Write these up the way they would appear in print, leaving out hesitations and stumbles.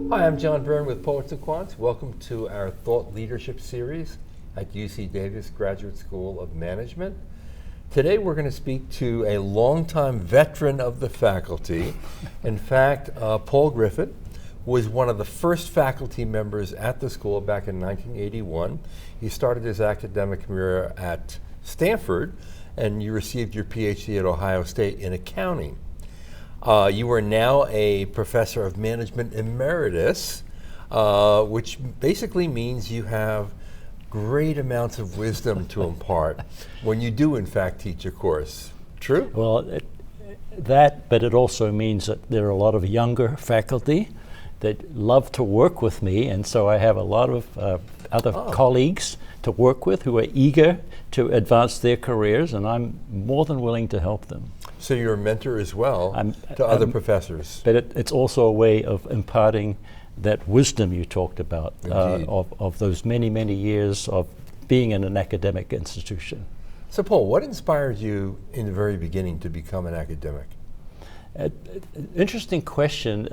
Hi, I'm John Byrne with Poets and Quants. Welcome to our Thought Leadership Series at UC Davis Graduate School of Management. Today we're going to speak to a longtime veteran of the faculty. In fact, Paul Griffin was one of the first faculty members at the school back in 1981. He started his academic career at Stanford, and you received your PhD at Ohio State in accounting. You are now a professor of management emeritus, which basically means you have great amounts of wisdom to impart when you do in fact teach a course. True? Well, but it also means that there are a lot of younger faculty that love to work with me, and so I have a lot of other colleagues to work with who are eager to advance their careers, and I'm more than willing to help them. So you're a mentor as well to other professors. But it's also a way of imparting that wisdom you talked about, of those many, many years of being in an academic institution. So Paul, what inspired you in the very beginning to become an academic? Interesting question.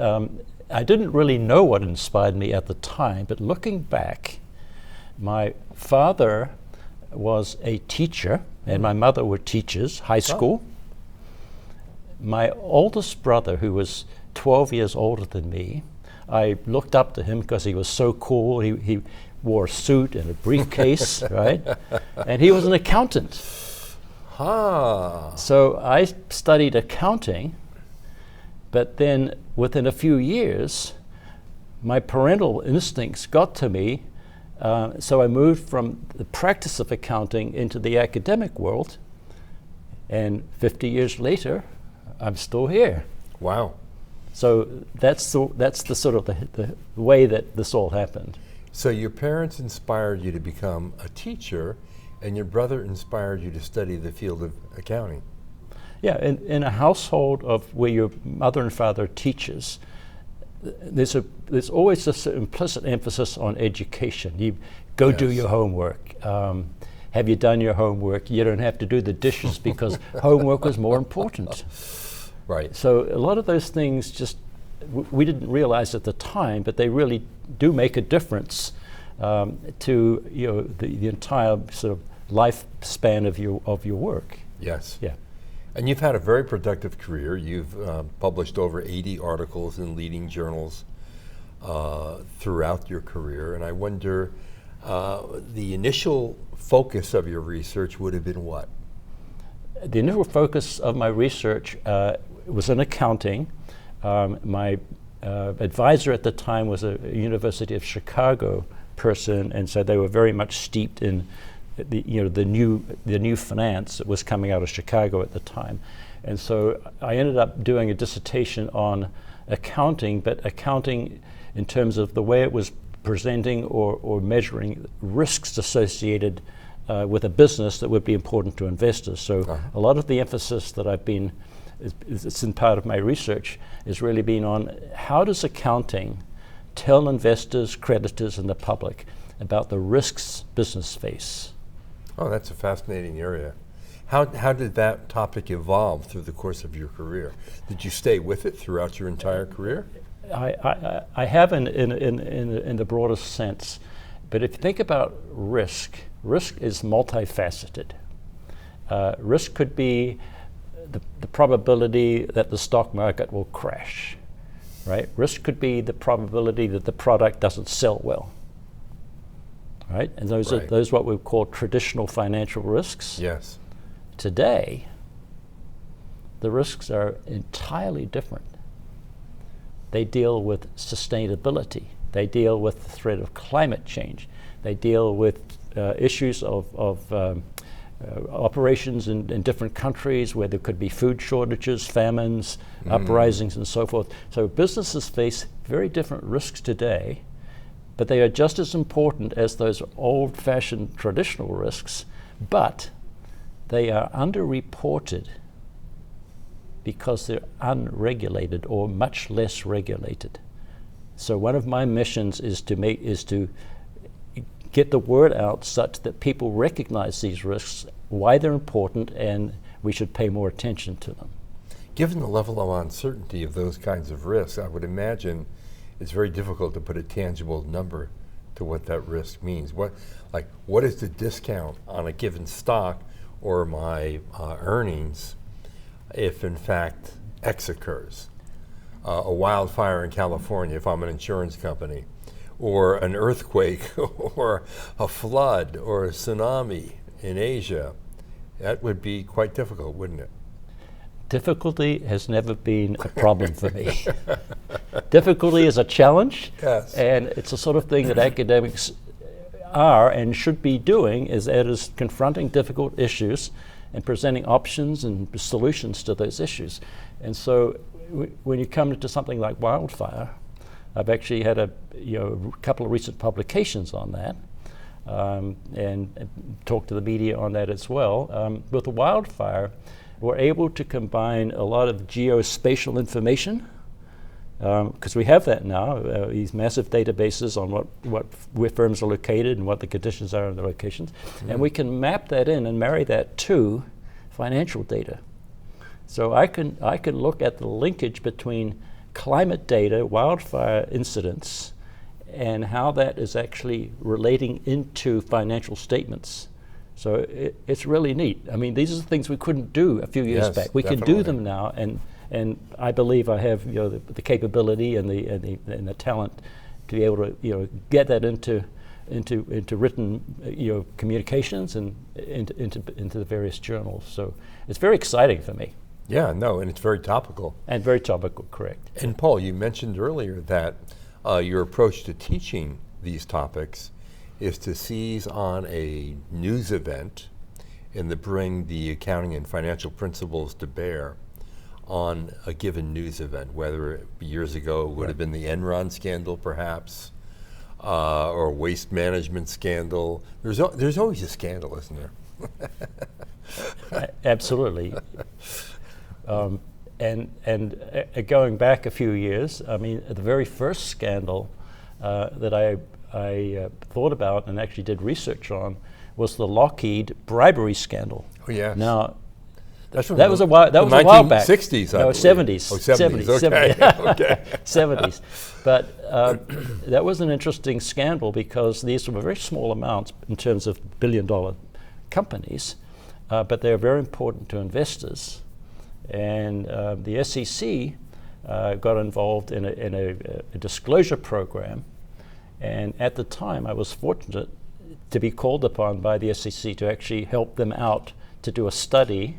I didn't really know what inspired me at the time, but looking back, my father was a teacher and my mother were teachers, high school. My oldest brother, who was 12 years older than me, I looked up to him because he was so cool. He wore a suit and a briefcase, right? And he was an accountant. So I studied accounting, but then within a few years, my parental instincts got to me, so I moved from the practice of accounting into the academic world, and 50 years later, I'm still here. Wow. So that's the sort of the way that this all happened. So your parents inspired you to become a teacher, and your brother inspired you to study the field of accounting. Yeah, in a household of where your mother and father are teachers, there's always this implicit emphasis on education. You go do your homework. Have you done your homework? You don't have to do the dishes because homework was more important. Right. So a lot of those things just we didn't realize at the time, but they really do make a difference to the entire sort of lifespan of your work. Yes. Yeah. And you've had a very productive career. You've published over 80 articles in leading journals throughout your career. And I wonder, the initial focus of your research would have been what? The initial focus of my research was in accounting. My advisor at the time was a University of Chicago person, and so they were very much steeped in the new finance that was coming out of Chicago at the time. And so I ended up doing a dissertation on accounting, but accounting in terms of the way it was presenting or measuring risks associated with a business that would be important to investors. So a lot of the emphasis that it's in part of my research is really been on how does accounting tell investors, creditors, and the public about the risks business face. Oh, that's a fascinating area. How did that topic evolve through the course of your career? Did you stay with it throughout your entire career? I have in the broadest sense, but if you think about risk is multifaceted. Risk could be the probability that the stock market will crash, right? Risk could be the probability that the product doesn't sell well. Right? And those are what we call traditional financial risks. Yes. Today, the risks are entirely different. They deal with sustainability. They deal with the threat of climate change. They deal with issues of operations in different countries where there could be food shortages, famines, uprisings, and so forth. So businesses face very different risks today, but they are just as important as those old-fashioned traditional risks, but they are underreported because they're unregulated or much less regulated. So one of my missions is to get the word out such that people recognize these risks, why they're important, and we should pay more attention to them. Given the level of uncertainty of those kinds of risks, I would imagine it's very difficult to put a tangible number to what that risk means. What is the discount on a given stock or my earnings if in fact X occurs? A wildfire in California if I'm an insurance company, or an earthquake, or a flood, or a tsunami in Asia. That would be quite difficult, wouldn't it? Difficulty has never been a problem for me. Difficulty is a challenge, Yes. and it's the sort of thing that academics are and should be doing, is that is confronting difficult issues and presenting options and solutions to those issues. And so when you come to something like wildfire, I've actually had a couple of recent publications on that, and talked to the media on that as well. With the wildfire, we're able to combine a lot of geospatial information, because we have that now, these massive databases on where firms are located and what the conditions are in the locations, and we can map that in and marry that to financial data. So I can look at the linkage between climate data, wildfire incidents, and how that is actually relating into financial statements. So it's really neat. I mean, these are the things we couldn't do a few years back. We can do them now, and I believe I have the capability and the talent to be able to get that into written communications and into the various journals. So it's very exciting for me. Yeah, no, and it's very topical. And very topical, correct. And Paul, you mentioned earlier that your approach to teaching these topics is to seize on a news event and to bring the accounting and financial principles to bear on a given news event, whether years ago it would have been the Enron scandal perhaps, or waste management scandal. There's always a scandal, isn't there? Absolutely. And going back a few years, I mean, the very first scandal that I thought about and actually did research on was the Lockheed bribery scandal. Oh yes. Now, that was a while back. 1960s, no, 70s. Oh, 70s. Okay. 70s. Okay. 70s. But that was an interesting scandal because these were very small amounts in terms of billion-dollar companies, but they're very important to investors. And the SEC got involved in a disclosure program. And at the time, I was fortunate to be called upon by the SEC to actually help them out to do a study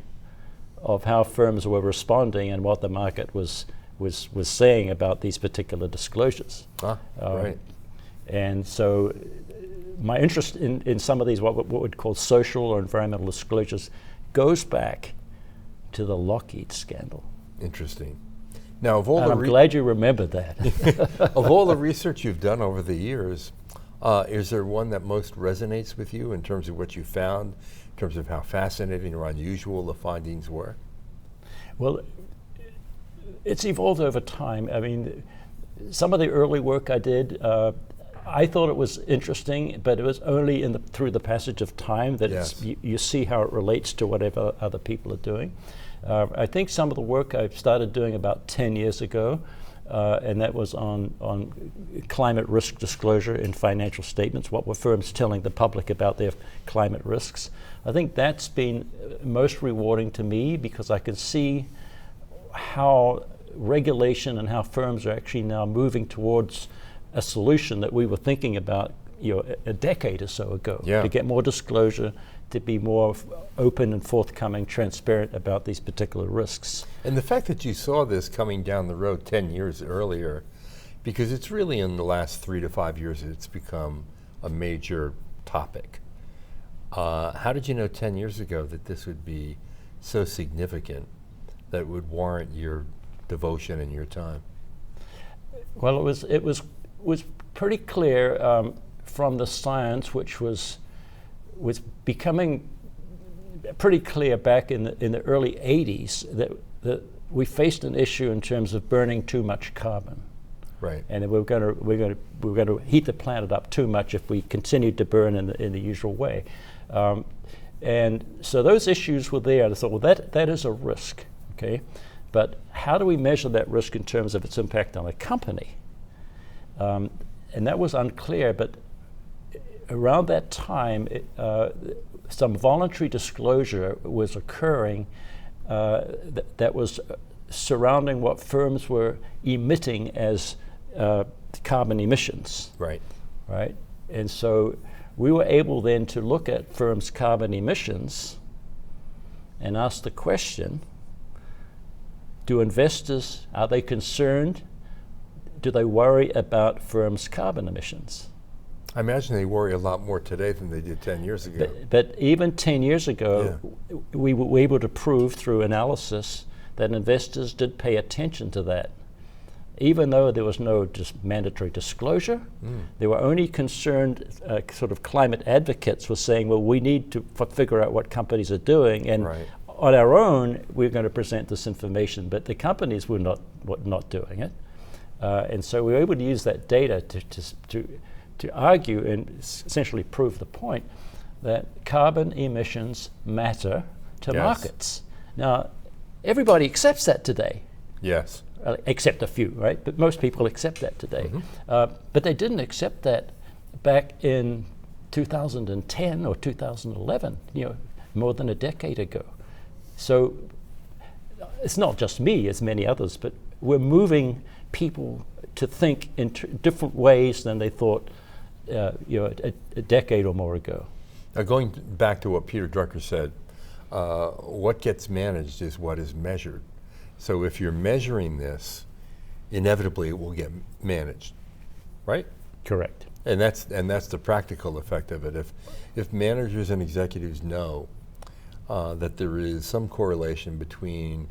of how firms were responding and what the market was saying about these particular disclosures. Right. And so my interest in some of these what we'd call social or environmental disclosures goes back to the Lockheed scandal. Interesting. Now, of all and I'm glad you remembered that. of all the research you've done over the years, is there one that most resonates with you in terms of what you found, in terms of how fascinating or unusual the findings were? Well, it's evolved over time. I mean, some of the early work I did, I thought it was interesting, but it was only through the passage of time that you see how it relates to whatever other people are doing. I think some of the work I started doing about 10 years ago, and that was on climate risk disclosure in financial statements. What were firms telling the public about their climate risks? I think that's been most rewarding to me because I can see how regulation and how firms are actually now moving towards a solution that we were thinking about a decade or so ago, to get more disclosure, to be more open and forthcoming, transparent about these particular risks. And the fact that you saw this coming down the road 10 years earlier, because it's really in the last 3 to 5 years it's become a major topic. How did you know 10 years ago that this would be so significant that it would warrant your devotion and your time? Well, it was pretty clear from the science, which was becoming pretty clear back in the early 80s that we faced an issue in terms of burning too much carbon. Right. And that we're going to heat the planet up too much if we continued to burn in the usual way. And so those issues were there. I thought, well, that is a risk, okay? But how do we measure that risk in terms of its impact on a company? And that was unclear, but around that time, some voluntary disclosure was occurring that was surrounding what firms were emitting as carbon emissions. Right. Right? And so we were able then to look at firms' carbon emissions and ask the question, do investors, are they concerned? Do they worry about firms' carbon emissions? I imagine they worry a lot more today than they did 10 years ago. But even 10 years ago, we were able to prove through analysis that investors did pay attention to that. Even though there was no mandatory disclosure, they were only concerned, sort of climate advocates were saying, well, we need to figure out what companies are doing, and on our own, we're going to present this information, but the companies were not doing it. And so we were able to use that data to argue and essentially prove the point that carbon emissions matter to markets. Now, everybody accepts that today. Yes. Except a few, right? But most people accept that today. But they didn't accept that back in 2010 or 2011, more than a decade ago. So it's not just me, it's many others, but we're moving people to think in different ways than they thought a decade or more ago. Now, going back to what Peter Drucker said, what gets managed is what is measured. So if you're measuring this, inevitably it will get managed, right? Correct. And that's the practical effect of it. If managers and executives know that there is some correlation between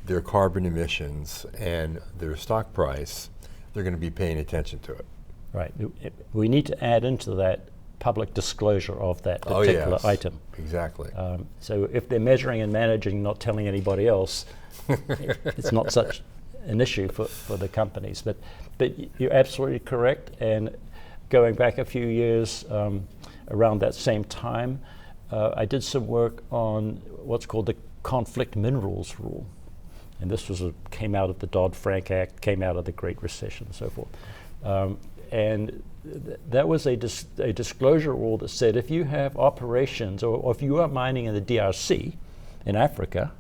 their carbon emissions and their stock price, they're going to be paying attention to it. Right. We need to add into that public disclosure of that particular item. Exactly. So if they're measuring and managing, not telling anybody else, it's not such an issue for the companies. But you're absolutely correct. And going back a few years, around that same time, I did some work on what's called the conflict minerals rule. And this came out of the Dodd-Frank Act, came out of the Great Recession and so forth. And that was a disclosure rule that said if you have operations or if you are mining in the DRC in Africa,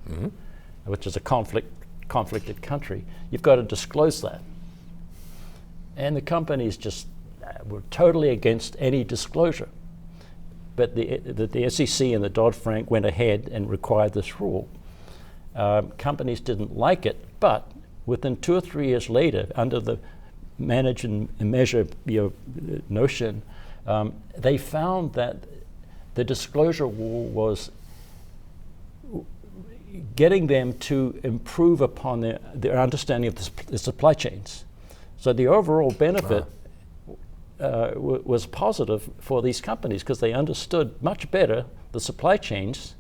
which is a conflicted country, you've got to disclose that. And the companies just were totally against any disclosure. But the SEC and the Dodd-Frank went ahead and required this rule. Companies didn't like it, but within 2 or 3 years later, under the manage and measure notion, they found that the disclosure rule was getting them to improve upon their understanding of the supply chains. So the overall benefit was positive for these companies because they understood much better the supply chains,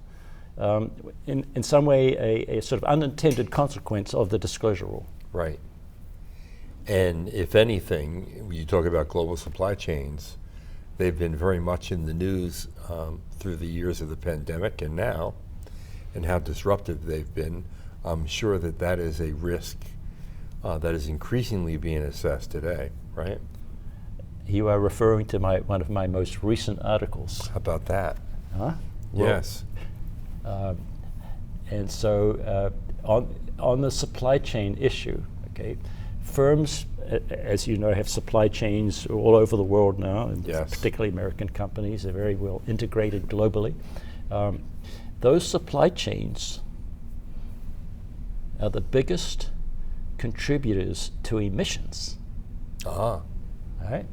in some way a sort of unintended consequence of the disclosure rule. Right. And if anything, when you talk about global supply chains, they've been very much in the news through the years of the pandemic and now, and how disruptive they've been. I'm sure that is a risk that is increasingly being assessed today, right? You are referring to one of my most recent articles. How about that? Huh? Yes. And so on the supply chain issue, okay, firms, as you know, have supply chains all over the world now, and particularly American companies. They're very well integrated globally. Those supply chains are the biggest contributors to emissions. All right?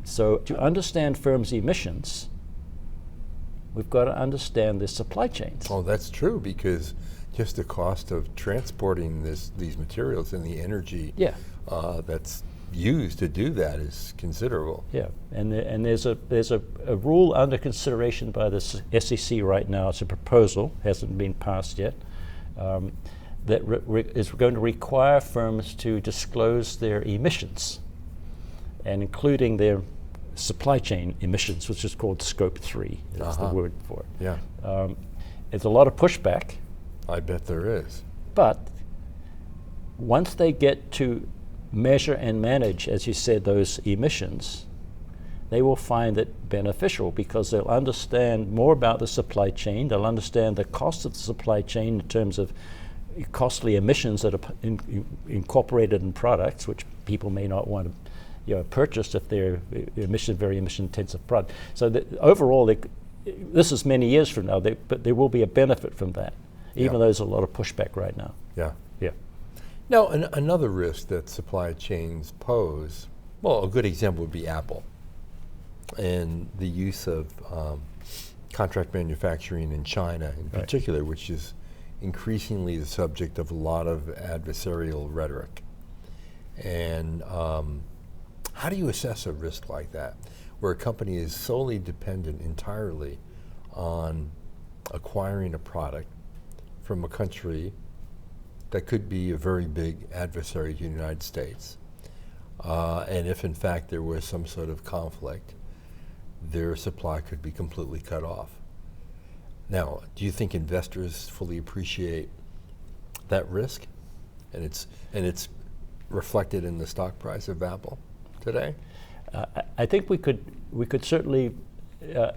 So to understand firms' emissions, we've got to understand their supply chains. Oh, that's true, because just the cost of transporting these materials and the energy that's used to do that is considerable. Yeah, and there's a rule under consideration by the SEC right now. It's a proposal, hasn't been passed yet, that is going to require firms to disclose their emissions, and including their supply chain emissions, which is called Scope 3, is the word for it. Yeah. There's a lot of pushback. I bet there is. But once they get to measure and manage, as you said, those emissions, they will find it beneficial because they'll understand more about the supply chain. They'll understand the cost of the supply chain in terms of costly emissions that are incorporated in products, which people may not want to purchase if they're very emission-intensive product. So overall, this is many years from now, but there will be a benefit from that, even though there's a lot of pushback right now. Yeah. Yeah. Now, another risk that supply chains pose, well, a good example would be Apple and the use of contract manufacturing in China in particular, which is increasingly the subject of a lot of adversarial rhetoric. And how do you assess a risk like that, where a company is solely dependent entirely on acquiring a product from a country that could be a very big adversary to the United States? And if in fact there was some sort of conflict, their supply could be completely cut off. Now, do you think investors fully appreciate that risk? And it's reflected in the stock price of Apple today? I think we could certainly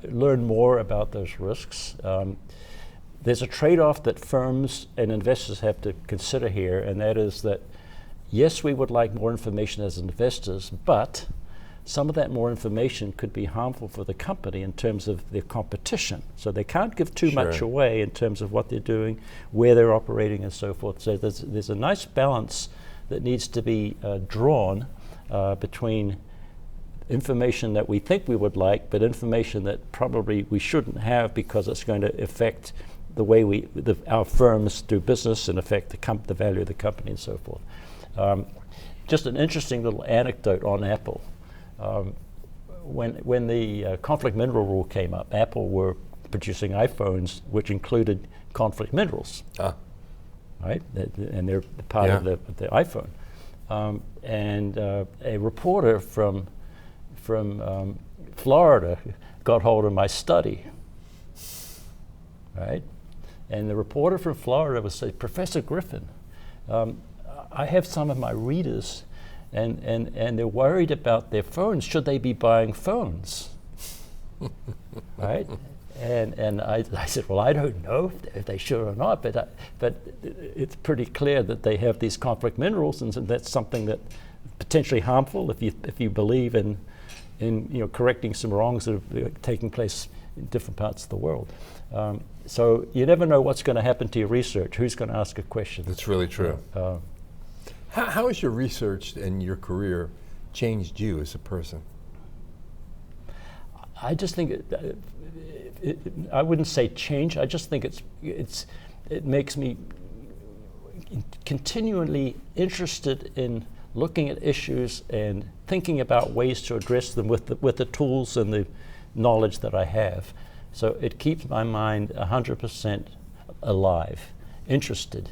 learn more about those risks. There's a trade-off that firms and investors have to consider here, and that is that, yes, we would like more information as investors, but some of that more information could be harmful for the company in terms of their competition. So they can't give too much away in terms of what they're doing, where they're operating, and so forth. So there's a nice balance that needs to be drawn between information that we think we would like, but information that probably we shouldn't have because it's going to affect the way our firms do business and affect the value of the company and so forth. Just an interesting little anecdote on Apple. When the conflict mineral rule came up, Apple were producing iPhones which included conflict minerals, right? And they're part of the iPhone. And a reporter from Florida got hold of my study, right? And the reporter from Florida would say, "Professor Griffin, I have some of my readers and they're worried about their phones. Should they be buying phones?" Right? And I said, "Well, I don't know if they should or not, but it's pretty clear that they have these conflict minerals, and that's something that potentially harmful if you believe in correcting some wrongs that are taking place in different parts of the world." So you never know what's going to happen to your research. Who's going to ask a question? That's really true. How has your research and your career changed you as a person? I just think I wouldn't say change. I just think it makes me continually interested in looking at issues and thinking about ways to address them with the tools and the knowledge that I have. So it keeps my mind 100% alive, interested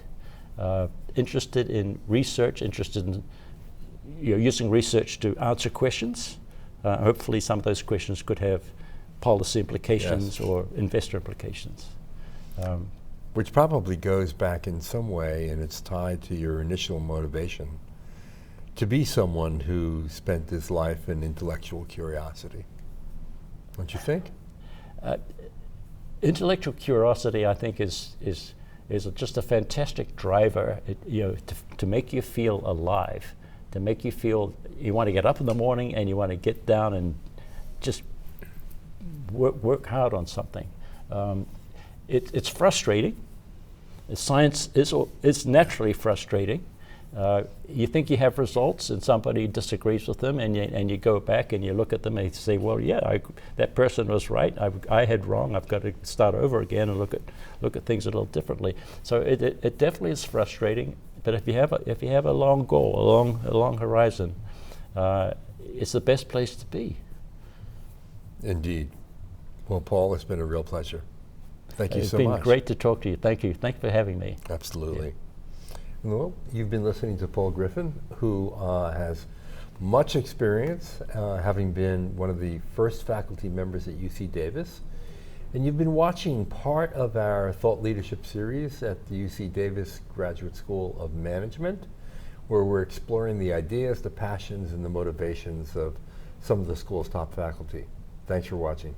in research, interested in using research to answer questions. Hopefully some of those questions could have policy implications or investor implications. Which probably goes back in some way, and it's tied to your initial motivation to be someone who spent his life in intellectual curiosity. Don't you think? Intellectual curiosity, I think, is just a fantastic driver, to make you feel alive, to make you feel you want to get up in the morning and you want to get down and just work hard on something. It's frustrating. Science is naturally frustrating. You think you have results and somebody disagrees with them, and you go back and you look at them and you say, well, yeah, that person was right. I had wrong. I've got to start over again and look at things a little differently. So it definitely is frustrating. But if you have a long goal, a long horizon, it's the best place to be. Indeed. Well, Paul, it's been a real pleasure. Thank you so much. It's been great to talk to you. Thank you. Thank you for having me. Absolutely. Yeah. Well, you've been listening to Paul Griffin, who has much experience, having been one of the first faculty members at UC Davis. And you've been watching part of our Thought Leadership series at the UC Davis Graduate School of Management, where we're exploring the ideas, the passions, and the motivations of some of the school's top faculty. Thanks for watching.